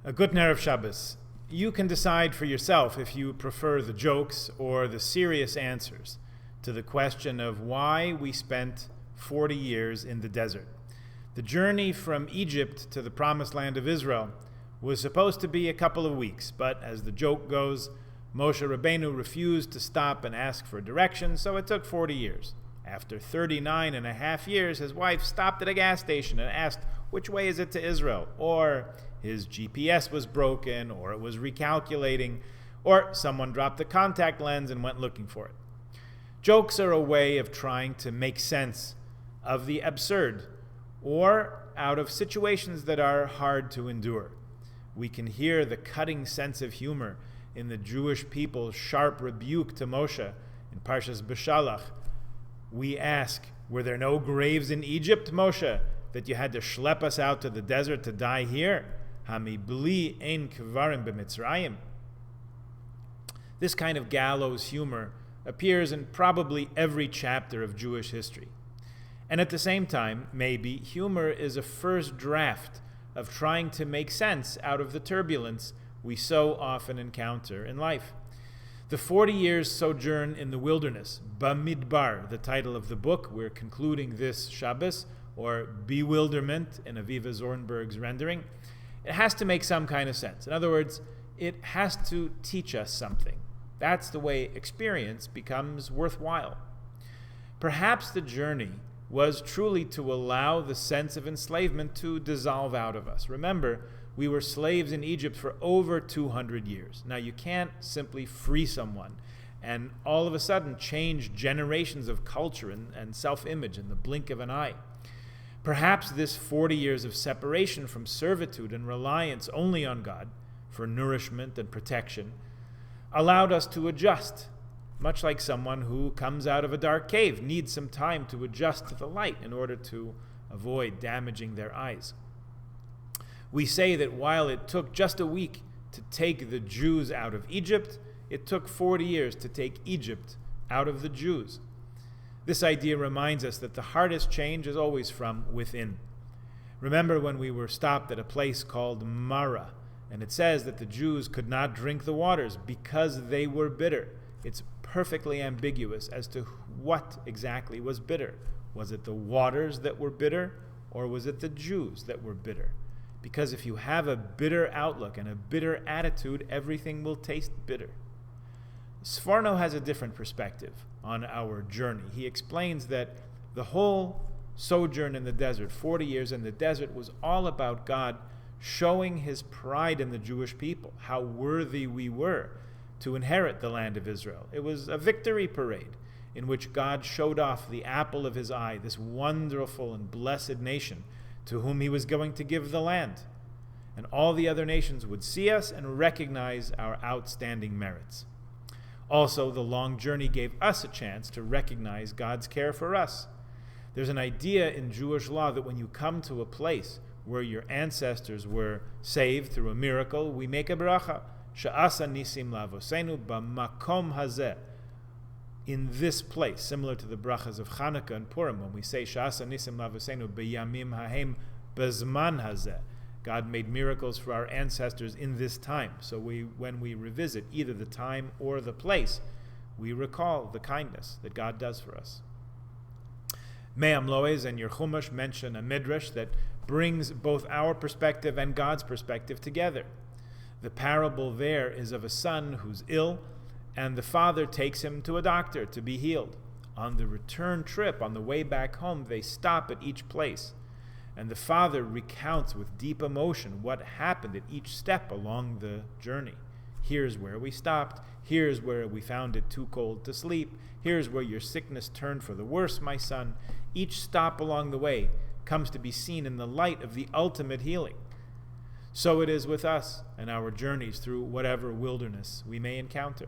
A good Erev Shabbos. You can decide for yourself if you prefer the jokes or the serious answers to the question of why we spent 40 years in the desert. The journey from Egypt to the promised land of Israel was supposed to be a couple of weeks, but as the joke goes, Moshe Rabbeinu refused to stop and ask for directions, so it took 40 years. After 39 and a half years, his wife stopped at a gas station and asked, which way is it to Israel? Or his GPS was broken, or it was recalculating, or someone dropped the contact lens and went looking for it. Jokes are a way of trying to make sense of the absurd, or out of situations that are hard to endure. We can hear the cutting sense of humor in the Jewish people's sharp rebuke to Moshe in Parshas Beshalach. We ask, were there no graves in Egypt, Moshe, that you had to schlep us out to the desert to die here? Hamibli ein kvarim b'Mitzrayim. This kind of gallows humor appears in probably every chapter of Jewish history. And at the same time, maybe humor is a first draft of trying to make sense out of the turbulence we so often encounter in life. The 40 years sojourn in the wilderness, Bamidbar, the title of the book we're concluding this Shabbos, or Bewilderment in Aviva Zornberg's rendering, it has to make some kind of sense. In other words, it has to teach us something. That's the way experience becomes worthwhile. Perhaps the journey was truly to allow the sense of enslavement to dissolve out of us. Remember, we were slaves in Egypt for over 200 years. Now, you can't simply free someone and all of a sudden change generations of culture and self-image in the blink of an eye. Perhaps this 40 years of separation from servitude and reliance only on God for nourishment and protection allowed us to adjust, much like someone who comes out of a dark cave needs some time to adjust to the light in order to avoid damaging their eyes. We say that while it took just a week to take the Jews out of Egypt, it took 40 years to take Egypt out of the Jews. This idea reminds us that the hardest change is always from within. Remember when we were stopped at a place called Mara, and it says that the Jews could not drink the waters because they were bitter. It's perfectly ambiguous as to what exactly was bitter. Was it the waters that were bitter, or was it the Jews that were bitter? Because if you have a bitter outlook and a bitter attitude, everything will taste bitter. Sforno has a different perspective on our journey. He explains that the whole sojourn in the desert, 40 years in the desert, was all about God showing his pride in the Jewish people, how worthy we were to inherit the land of Israel. It was a victory parade in which God showed off the apple of his eye, this wonderful and blessed nation to whom he was going to give the land. And all the other nations would see us and recognize our outstanding merits. Also, the long journey gave us a chance to recognize God's care for us. There's an idea in Jewish law that when you come to a place where your ancestors were saved through a miracle, we make a bracha. Sha'asa nisim lavosenu b'makom hazeh. In this place, similar to the brachas of Chanukah and Purim, when we say Sha'asa nisim lavosenu b'yamim hahem b'zman hazeh. God made miracles for our ancestors in this time. So when we revisit either the time or the place, we recall the kindness that God does for us. Me'am Loez and your Chumash mention a midrash that brings both our perspective and God's perspective together. The parable there is of a son who's ill, and the father takes him to a doctor to be healed. On the return trip, on the way back home, they stop at each place. And the father recounts with deep emotion what happened at each step along the journey. Here's where we stopped. Here's where we found it too cold to sleep. Here's where your sickness turned for the worse, my son. Each stop along the way comes to be seen in the light of the ultimate healing. So it is with us and our journeys through whatever wilderness we may encounter.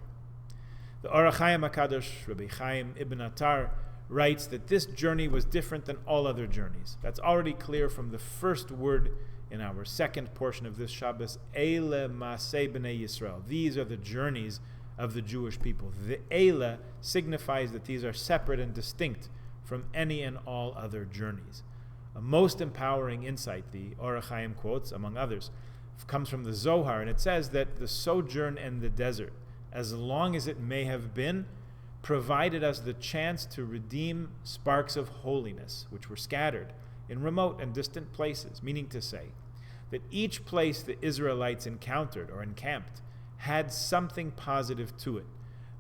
The Orach Chaim HaKadosh, Rabbi Chaim Ibn Attar, writes that this journey was different than all other journeys. That's already clear from the first word in our second portion of this Shabbos, Eile Masei b'nei Yisrael. These are the journeys of the Jewish people. The Eile signifies that these are separate and distinct from any and all other journeys. A most empowering insight, the Orach Chaim quotes, among others, comes from the Zohar, and it says that the sojourn in the desert, as long as it may have been, provided us the chance to redeem sparks of holiness, which were scattered in remote and distant places, meaning to say that each place the Israelites encountered or encamped had something positive to it,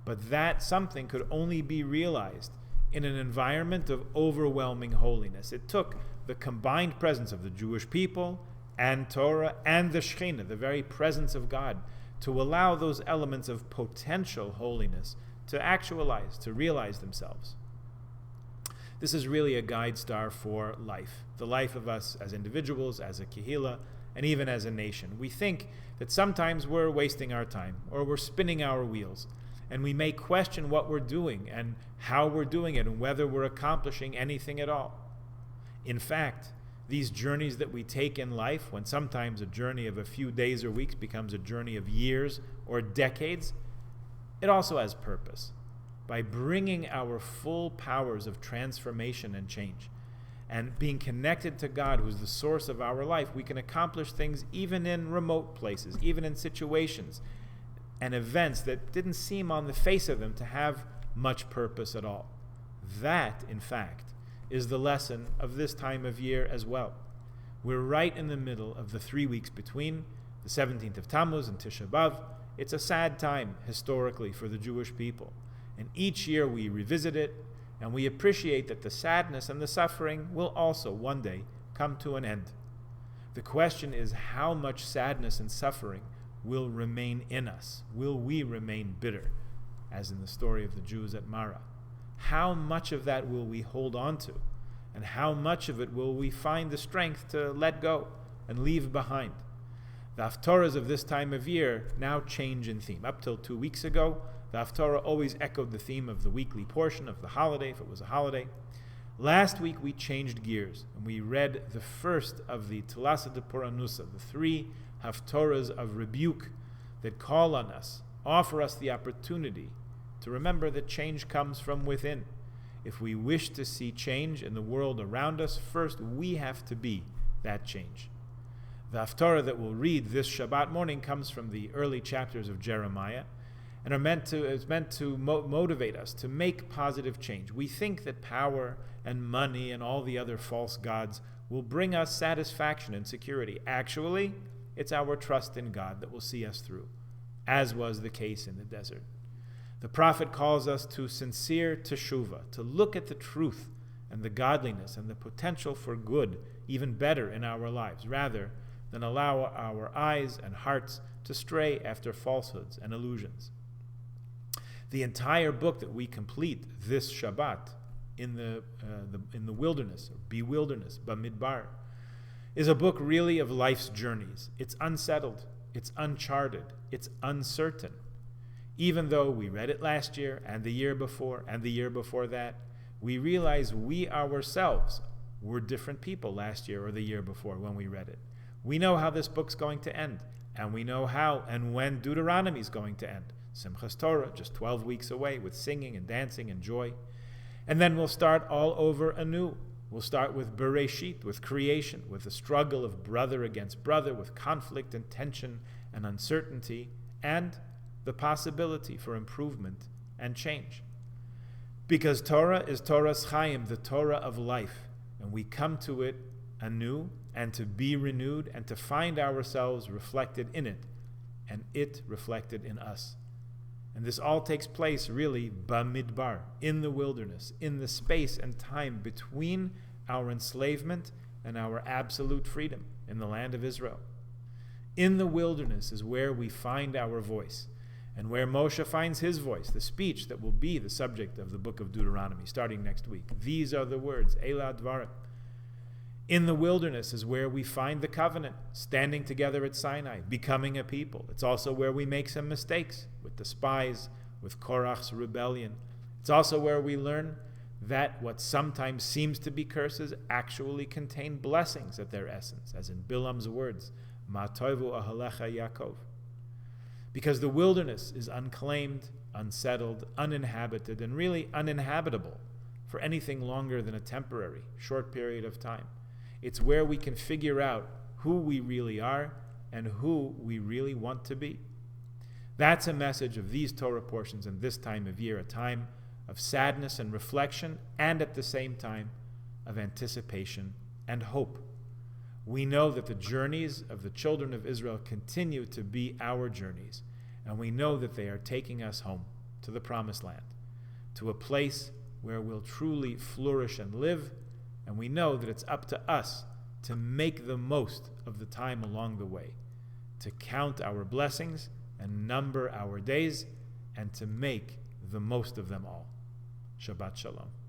but that something could only be realized in an environment of overwhelming holiness. It took the combined presence of the Jewish people and Torah and the Shekhinah, the very presence of God, to allow those elements of potential holiness to actualize, to realize themselves. This is really a guide star for life, the life of us as individuals, as a kehillah, and even as a nation. We think that sometimes we're wasting our time, or we're spinning our wheels, and we may question what we're doing and how we're doing it and whether we're accomplishing anything at all. In fact, these journeys that we take in life, when sometimes a journey of a few days or weeks becomes a journey of years or decades, it also has purpose. By bringing our full powers of transformation and change and being connected to God, who's the source of our life, we can accomplish things even in remote places, even in situations and events that didn't seem on the face of them to have much purpose at all. That, in fact, is the lesson of this time of year as well. We're right in the middle of the 3 weeks between the 17th of Tammuz and Tisha B'Av. It's a sad time historically for the Jewish people. And each year we revisit it, and we appreciate that the sadness and the suffering will also one day come to an end. The question is, how much sadness and suffering will remain in us? Will we remain bitter, as in the story of the Jews at Marah? How much of that will we hold on to? And how much of it will we find the strength to let go and leave behind? The Haftorahs of this time of year now change in theme. Up till 2 weeks ago, the Haftorah always echoed the theme of the weekly portion of the holiday, if it was a holiday. Last week we changed gears, and we read the first of the Tilasa de Puranusa, the 3 Haftorahs of rebuke that call on us, offer us the opportunity to remember that change comes from within. If we wish to see change in the world around us, first we have to be that change. The Haftorah that we'll read this Shabbat morning comes from the early chapters of Jeremiah, and is meant to motivate us to make positive change. We think that power and money and all the other false gods will bring us satisfaction and security. Actually, it's our trust in God that will see us through, as was the case in the desert. The prophet calls us to sincere teshuvah, to look at the truth and the godliness and the potential for good, even better in our lives, rather than allow our eyes and hearts to stray after falsehoods and illusions. The entire book that we complete this Shabbat in the wilderness, or bewilderness, Bamidbar, is a book really of life's journeys. It's unsettled, it's uncharted, it's uncertain. Even though we read it last year and the year before and the year before that, we realize we ourselves were different people last year or the year before when we read it. We know how this book's going to end, and we know how and when Deuteronomy is going to end. Simchas Torah, just 12 weeks away, with singing and dancing and joy. And then we'll start all over anew. We'll start with Bereshit, with creation, with the struggle of brother against brother, with conflict and tension and uncertainty, and the possibility for improvement and change. Because Torah is Torah's Chaim, the Torah of life, and we come to it anew and to be renewed and to find ourselves reflected in it, and it reflected in us. And this all takes place really Bamidbar, in the wilderness, in the space and time between our enslavement and our absolute freedom in the land of Israel. In the wilderness is where we find our voice, and where Moshe finds his voice, the speech that will be the subject of the book of Deuteronomy, starting next week. These are the words, Eila Dvarim. In the wilderness is where we find the covenant, standing together at Sinai, becoming a people. It's also where we make some mistakes with the spies, with Korach's rebellion. It's also where we learn that what sometimes seems to be curses actually contain blessings at their essence, as in Bilam's words, Ma toivu ahalecha Yaakov. Because the wilderness is unclaimed, unsettled, uninhabited, and really uninhabitable for anything longer than a temporary, short period of time. It's where we can figure out who we really are and who we really want to be. That's a message of these Torah portions in this time of year, a time of sadness and reflection, and at the same time of anticipation and hope. We know that the journeys of the children of Israel continue to be our journeys, and we know that they are taking us home to the Promised Land, to a place where we'll truly flourish and live, and we know that it's up to us to make the most of the time along the way, to count our blessings and number our days, and to make the most of them all. Shabbat Shalom.